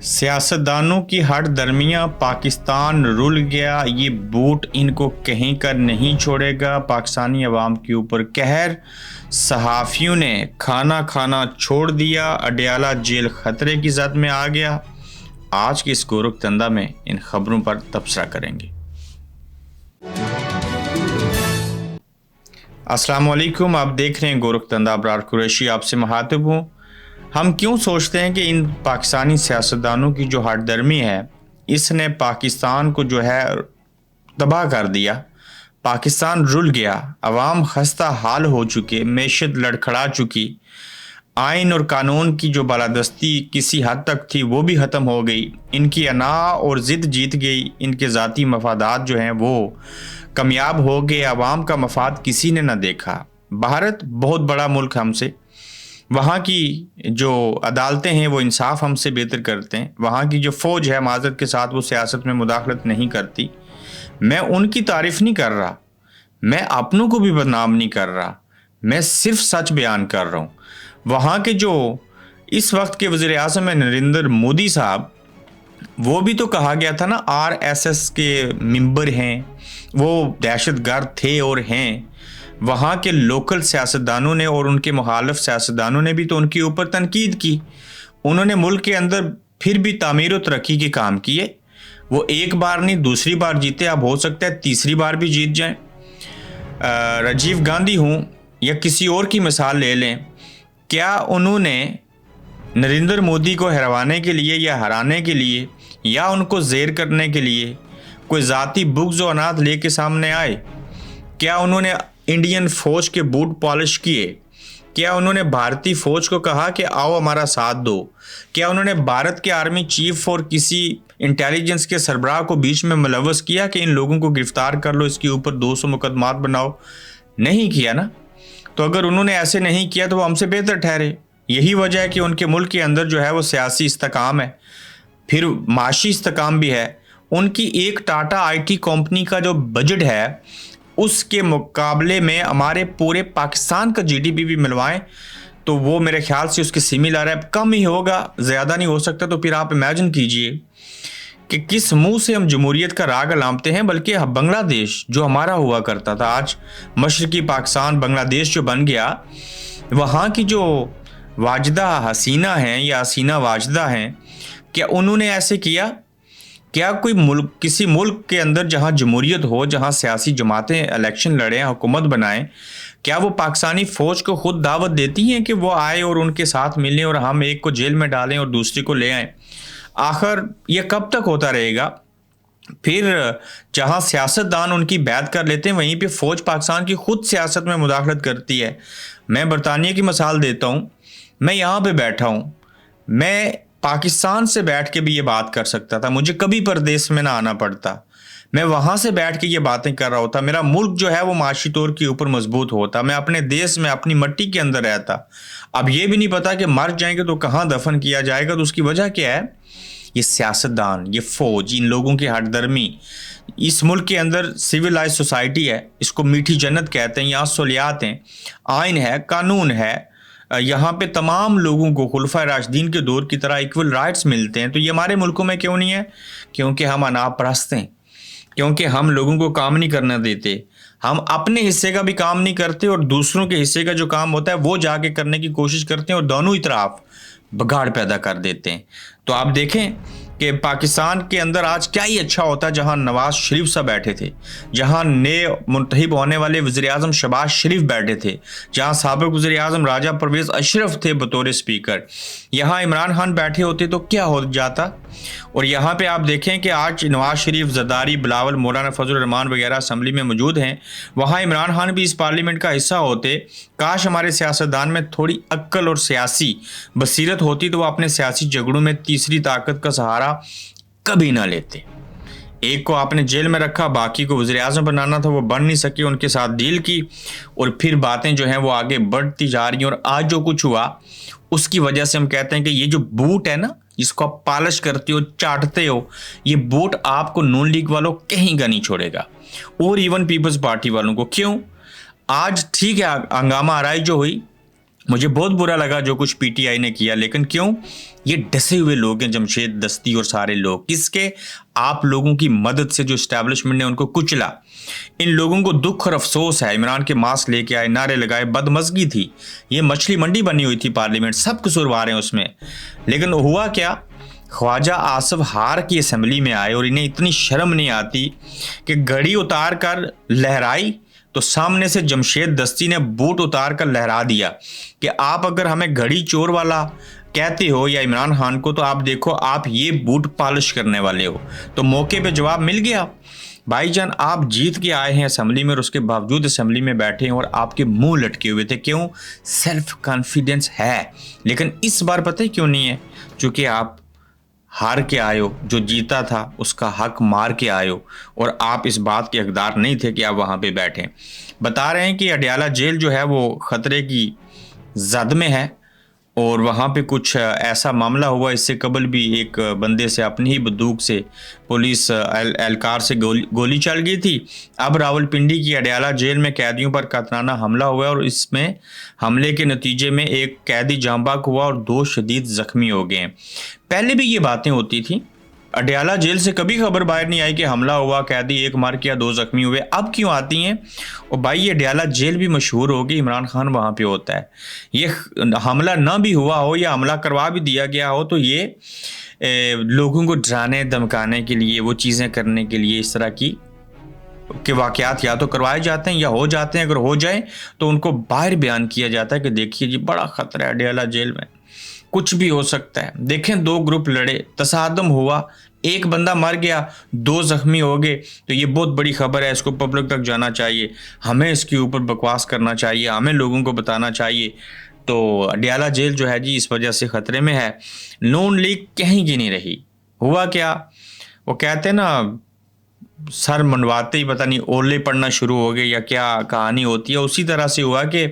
सियासतदानों की हट दरमियाँ पाकिस्तान रुल गया, ये बूट इनको कहीं का नहीं छोड़ेगा। पाकिस्तानी अवाम के ऊपर कहर, सहाफ़ियों ने खाना खाना छोड़ दिया, अडयाला जेल ख़तरे की ज़द में आ गया। आज की इस गोरखधंधा में इन खबरों पर तबसरा करेंगे। अस्सलाम वालेकुम, आप देख रहे हैं गोरखधंधा। अबरार कुरैशी आपसे मुखातिब हूँ। हम क्यों सोचते हैं कि इन पाकिस्तानी सियासतदानों की जो हटदर्मी है, इसने पाकिस्तान को जो है तबाह कर दिया। पाकिस्तान रुल गया, अवाम खस्ता हाल हो चुके, मैशत लड़खड़ा चुकी, आइन और कानून की जो बालादस्ती किसी हद तक थी वो भी ख़त्म हो गई। इनकी अना और ज़िद जीत गई, इनके ज़ाती मफादात जो हैं वो कामयाब हो गए। अवाम का मफाद किसी ने ना देखा। भारत बहुत बड़ा मुल्क हमसे, वहाँ की जो अदालतें हैं वो इंसाफ हमसे बेहतर करते हैं। वहाँ की जो फ़ौज है माज़रत के साथ वो सियासत में मुदाखलत नहीं करती। मैं उनकी तारीफ़ नहीं कर रहा, मैं अपनों को भी बदनाम नहीं कर रहा, मैं सिर्फ सच बयान कर रहा हूँ। वहाँ के जो इस वक्त के वज़ीर आज़म है नरेंद्र मोदी साहब, वो भी तो कहा गया था ना आरएसएस के मेंबर हैं, वो दहशतगर्द थे और हैं। वहाँ के लोकल सियासतदानों ने और उनके मुखालिफ सियासतदानों ने भी तो उनके ऊपर तनकीद की। उन्होंने मुल्क के अंदर फिर भी तामीर और तरक्की के काम किए। वो एक बार नहीं दूसरी बार जीते, अब हो सकता है तीसरी बार भी जीत जाएं। राजीव गांधी हूँ या किसी और की मिसाल ले लें, क्या उन्होंने नरेंद्र मोदी को हरवाने के लिए या हराने के लिए या उनको ज़ेर करने के लिए कोई ज़ाती बुग़्ज़ व अनाद लेके सामने आए? क्या उन्होंने इंडियन फ़ौज के बूट पॉलिश किए? क्या उन्होंने भारतीय फ़ौज को कहा कि आओ हमारा साथ दो? क्या उन्होंने भारत के आर्मी चीफ और किसी इंटेलिजेंस के सरबराह को बीच में मुलव्वस किया कि इन लोगों को गिरफ्तार कर लो, इसके ऊपर 200 मुकदमात बनाओ? नहीं किया ना। तो अगर उन्होंने ऐसे नहीं किया तो वो हमसे बेहतर ठहरे। यही वजह है कि उनके मुल्क के अंदर जो है वो सियासी इस्तेकाम है, फिर माशी इस्तेकाम भी है। उनकी एक टाटा आईटी कंपनी का जो बजट है उसके मुकाबले में हमारे पूरे पाकिस्तान का जीडीपी भी मिलवाएं तो वो मेरे ख्याल से उसके सिमिलर है, कम ही होगा, ज़्यादा नहीं हो सकता। तो फिर आप इमेजिन कीजिए कि किस मुंह से हम जमहूरियत का राग अलामते हैं। बल्कि बांग्लादेश जो हमारा हुआ करता था, आज मशरकी पाकिस्तान बांग्लादेश जो बन गया, वहाँ की जो वाजदा हसीना हैं या हसीना वाजदा हैं, क्या उन्होंने ऐसे किया? क्या कोई मुल्क, किसी मुल्क के अंदर जहाँ जमहूरियत हो, जहाँ सियासी जमातें इलेक्शन लड़ें, हुकूमत बनाएं, क्या वो पाकिस्तानी फ़ौज को खुद दावत देती हैं कि वो आए और उनके साथ मिलें और हम एक को जेल में डालें और दूसरे को ले आएं? आखिर ये कब तक होता रहेगा? फिर जहाँ सियासतदान उनकी बैत कर लेते हैं, वहीं पे फ़ौज पाकिस्तान की खुद सियासत में मुदाखलत करती है। मैं बरतानिया की मिसाल देता हूँ। मैं यहाँ पे बैठा हूँ, मैं पाकिस्तान से बैठ के भी ये बात कर सकता था, मुझे कभी परदेश में ना आना पड़ता, मैं वहाँ से बैठ के ये बातें कर रहा होता। मेरा मुल्क जो है वो माशी तौर के ऊपर मजबूत होता, मैं अपने देश में अपनी मट्टी के अंदर रहता। अब ये भी नहीं पता कि मर जाएंगे तो कहाँ दफन किया जाएगा। तो उसकी वजह क्या है? ये सियासतदान, ये फ़ौज, इन लोगों की हटदर्मी। इस मुल्क के अंदर सिविलाइज सोसाइटी है, इसको मीठी जन्नत कहते हैं। यहाँ सहूलियात हैं, आइन है, कानून है, यहाँ पे तमाम लोगों को खुलफा राशिदीन के दौर की तरह इक्वल राइट्स मिलते हैं। तो ये हमारे मुल्कों में क्यों नहीं है? क्योंकि हम अनाप परस्त हैं, क्योंकि हम लोगों को काम नहीं करना देते, हम अपने हिस्से का भी काम नहीं करते और दूसरों के हिस्से का जो काम होता है वो जाके करने की कोशिश करते हैं और दोनों ही तरफ बगाड़ पैदा कर देते हैं। तो आप देखें कि पाकिस्तान के अंदर आज क्या ही अच्छा होता है जहां नवाज शरीफ साहब बैठे थे, जहां नए मुंतखब होने वाले वज़ीर आज़म शहबाज शरीफ बैठे थे, जहां साबिक़ वज़ीर आज़म राजा परवेज़ अशरफ थे बतौर स्पीकर, यहाँ इमरान खान बैठे होते तो क्या हो जाता। और यहाँ पे आप देखें कि आज नवाज शरीफ, जरदारी, बिलावल, मौलाना फजल रहमान वगैरह असम्बली में मौजूद हैं, वहाँ इमरान खान भी इस पार्लियामेंट का हिस्सा होते। काश हमारे सियासतदान में थोड़ी अक्ल और सियासी बसीरत होती तो वो अपने सियासी झगड़ों में तीसरी ताकत का सहारा कभी ना लेते। एक को आपने जेल में रखा, बाकी को वज़ीर आज़म बनाना था, वो बन नहीं सके, उनके साथ डील की और फिर बातें जो हैं वो आगे बढ़ती जा रही हैं। और आज जो कुछ हुआ उसकी वजह से हम कहते हैं कि ये जो बूट है ना, जिसको आप पॉलिश करते हो, चाटते हो, ये बूट आपको नून लीग वालों कहीं का नहीं छोड़ेगा और इवन पीपल्स पार्टी वालों को। क्यों? आज ठीक है हंगामा आराई जो हुई, मुझे बहुत बुरा लगा जो कुछ पीटीआई ने किया, लेकिन क्यों? ये डसे हुए लोग हैं, जमशेद दस्ती और सारे लोग, किसके? आप लोगों की मदद से जो एस्टैब्लिशमेंट ने उनको कुचला। इन लोगों को दुख और अफसोस है। इमरान के मास्क लेके आए, नारे लगाए, बदमज़गी थी, ये मछली मंडी बनी हुई थी पार्लियामेंट, सब कसूरवार हैं उसमें। लेकिन हुआ क्या? ख्वाजा आसिफ हार की असेंबली में आए और इन्हें इतनी शर्म नहीं आती कि घड़ी उतार कर लहराई तो सामने से जमशेद दस्ती ने बूट उतार कर लहरा दिया कि आप अगर हमें घड़ी चोर वाला कहते हो या इमरान खान को, तो आप देखो आप ये बूट पॉलिश करने वाले हो। तो मौके पे जवाब मिल गया। भाईजान, आप जीत के आए हैं असेंबली में और उसके बावजूद असेंबली में बैठे हैं और आपके मुंह लटके हुए थे। क्यों? सेल्फ कॉन्फिडेंस है। लेकिन इस बार पता है क्यों नहीं है? क्योंकि आप हार के आयो, जो जीता था उसका हक मार के आयो, और आप इस बात के हकदार नहीं थे कि आप वहाँ पे बैठें। बता रहे हैं कि अडयाला जेल जो है वो ख़तरे की जद में है और वहाँ पे कुछ ऐसा मामला हुआ, इससे कबल भी एक बंदे से अपनी ही बंदूक से पुलिस एहलकार से गोली चल गई थी। अब रावलपिंडी की अडयाला जेल में कैदियों पर कातराना हमला हुआ और इसमें हमले के नतीजे में एक कैदी जाँ बाक हुआ और 2 शदीद जख्मी हो गए। पहले भी ये बातें होती थी, अडयाला जेल से कभी खबर बाहर नहीं आई कि हमला हुआ, कैदी एक मार किया, 2 जख्मी हुए। अब क्यों आती हैं? और भाई ये अडयाला जेल भी मशहूर होगी, इमरान खान वहाँ पे होता है। ये हमला ना भी हुआ हो या हमला करवा भी दिया गया हो तो ये लोगों को डराने धमकाने के लिए, वो चीज़ें करने के लिए इस तरह की के वाक़यात या तो करवाए जाते हैं या हो जाते हैं। अगर हो जाए तो उनको बाहर बयान किया जाता है कि देखिए जी बड़ा ख़तरा है अडयाला जेल में, कुछ भी हो सकता है। देखें 2 ग्रुप लड़े, तसादम हुआ, एक बंदा मर गया, 2 जख्मी हो गए, तो ये बहुत बड़ी खबर है, इसको पब्लिक तक जाना चाहिए, हमें इसके ऊपर बकवास करना चाहिए, हमें लोगों को बताना चाहिए। तो अडयाला जेल जो है जी इस वजह से ख़तरे में है। नून लीग कहीं की नहीं रही। हुआ क्या? वो कहते हैं ना, सर मंडवाते ही पता नहीं ओले पड़ना शुरू हो गए या क्या कहानी होती है, उसी तरह से हुआ कि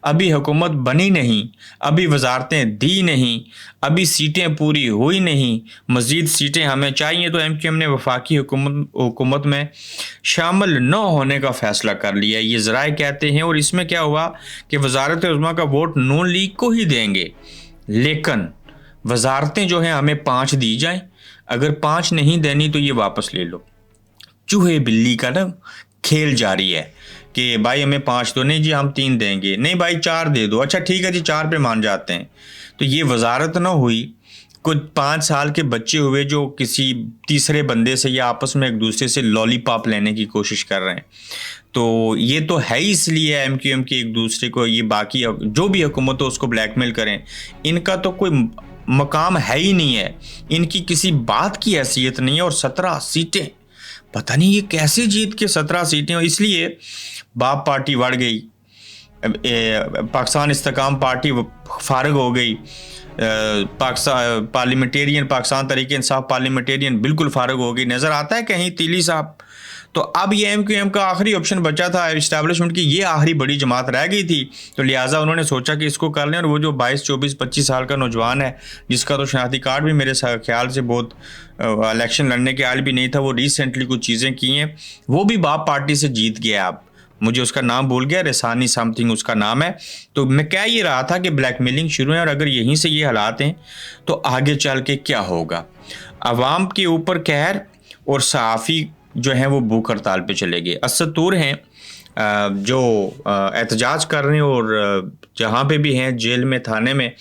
अभी हुकूमत बनी नहीं, अभी वजारतें दी नहीं, अभी सीटें पूरी हुई नहीं, मज़ीद सीटें हमें चाहिए। तो एमक्यूएम ने वफाकी हुकूमत में शामिल न होने का फ़ैसला कर लिया, ये ज़राए कहते हैं। और इसमें क्या हुआ कि वजारत उज़्मा का वोट नून लीग को ही देंगे, लेकिन वजारतें जो हैं हमें 5 दी जाएँ, अगर 5 नहीं देनी तो ये वापस ले लो। चूहे बिल्ली का ना खेल जारी है कि भाई हमें 5 तो नहीं जी, हम 3 देंगे, नहीं भाई 4 दे दो, अच्छा ठीक है जी 4 पे मान जाते हैं। तो ये वजारत ना हुई। कुछ 5 साल के बच्चे हुए जो किसी तीसरे बंदे से या आपस में एक दूसरे से लॉलीपॉप लेने की कोशिश कर रहे हैं। तो ये तो है ही इसलिए एमक्यूएम के एक दूसरे को, ये बाकी जो भी हुकूमत हो उसको ब्लैकमेल करें। इनका तो कोई मकाम है ही नहीं है, इनकी किसी बात की हैसियत नहीं है। और 17 सीटें, पता नहीं ये कैसे जीत के 17 सीटें, और इसलिए बाप पार्टी बढ़ गई, पाकिस्तान इस्तेकाम पार्टी फारग हो गई, पाकिस्तान पार्लियामेंटेरियन, पाकिस्तान तरीके इंसाफ पार्लियामेंटेरियन बिल्कुल फारग हो गई। नज़र आता है कहीं तीली साहब। तो अब ये एमक्यूएम का आखिरी ऑप्शन बचा था, इस्टेब्लिशमेंट की ये आखिरी बड़ी जमात रह गई थी, तो लिहाजा उन्होंने सोचा कि इसको कर लें। और वो जो 22, 24, 25 साल का नौजवान है जिसका तो शनाख्ती कार्ड भी मेरे ख्याल से बहुत इलेक्शन लड़ने के आल भी नहीं था, वो रिसेंटली कुछ चीज़ें की हैं, वो भी बाप पार्टी से जीत गया। अब मुझे उसका नाम भूल गया, रेसानी समथिंग उसका नाम है। तो मैं कह ये रहा था कि ब्लैकमेलिंग शुरू है और अगर यहीं से ये हालात हैं तो आगे चल के क्या होगा। अवाम के ऊपर कहर और सहाफ़ी जो हैं वो भूख हड़ताल पे चले गए। असद तूर हैं जो एहतजाज कर रहे हैं और जहाँ पे भी हैं जेल में, थाने में,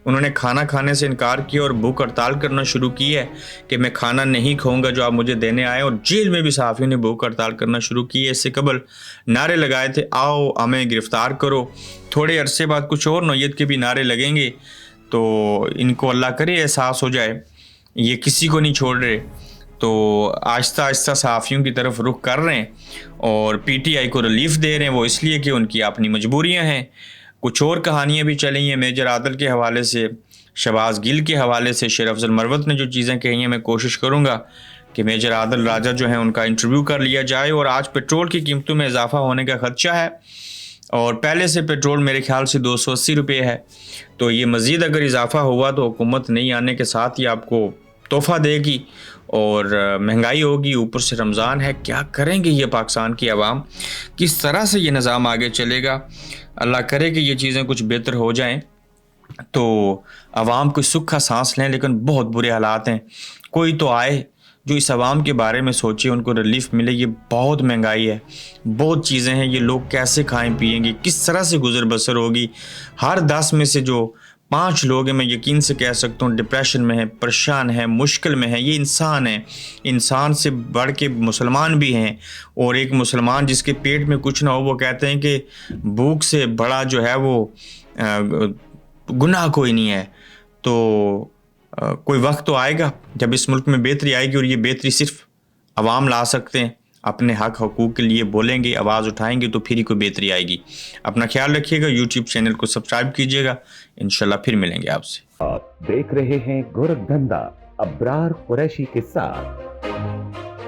उन्होंने खाना खाने से इनकार किया और भूख हड़ताल करना शुरू की है कि मैं खाना नहीं खाऊंगा जो आप मुझे देने आए। और जेल में भी सहाफ़ियों ने भूख हड़ताल करना शुरू की है। इससे कबल नारे लगाए थे, आओ हमें गिरफ़्तार करो। थोड़े अरसे बाद कुछ और नौयत के भी नारे लगेंगे, तो इनको अल्लाह करे एहसास हो जाए, ये किसी को नहीं छोड़ रहे। तो आहिस्ता आहिस्ता सहाफ़ियों की तरफ रुख कर रहे हैं और पीटीआई को रिलीफ दे रहे हैं। वो इसलिए कि उनकी अपनी मजबूरियां हैं। कुछ और कहानियां भी चली हैं मेजर आदल के हवाले से, शहबाज गिल के हवाले से, शेर अफजल मरवत ने जो चीज़ें कही हैं, मैं कोशिश करूँगा कि मेजर आदल राजा जो है उनका इंटरव्यू कर लिया जाए। और आज पेट्रोल की कीमतों में इजाफा होने का खदशा है और पहले से पेट्रोल मेरे ख्याल से 280 रुपये है, तो ये मज़ीद अगर इजाफा हुआ तो हुकूमत नहीं आने के साथ ही आपको तोहफ़ा देगी और महंगाई होगी, ऊपर से रमज़ान है। क्या करेंगे ये पाकिस्तान की आवाम, किस तरह से ये निज़ाम आगे चलेगा? अल्लाह करे कि ये चीज़ें कुछ बेहतर हो जाएं, तो आवाम कोई सुख का सांस लें, लेकिन बहुत बुरे हालात हैं। कोई तो आए जो इस आवाम के बारे में सोचे, उनको रिलीफ मिले। ये बहुत महंगाई है, बहुत चीज़ें हैं, ये लोग कैसे खाएं पिएंगे, किस तरह से गुजर बसर होगी। हर 10 में से जो 5 लोग हैं, मैं यकीन से कह सकता हूँ, डिप्रेशन में है, परेशान है, मुश्किल में है। ये इंसान है, इंसान से बढ़ के मुसलमान भी हैं। और एक मुसलमान जिसके पेट में कुछ ना हो, वो कहते हैं कि भूख से बड़ा जो है वो गुनाह कोई नहीं है। तो कोई वक्त तो आएगा जब इस मुल्क में बेहतरी आएगी, और ये बेहतरी सिर्फ अवाम ला सकते हैं। अपने हक हकूक़ के लिए बोलेंगे, आवाज़ उठाएंगे, तो फिर ही कोई बेहतरी आएगी। अपना ख्याल रखिएगा, यूट्यूब चैनल को सब्सक्राइब कीजिएगा। इंशाल्लाह फिर मिलेंगे आपसे। आप देख रहे हैं गोरखधंधा अब्रार कुरैशी के साथ।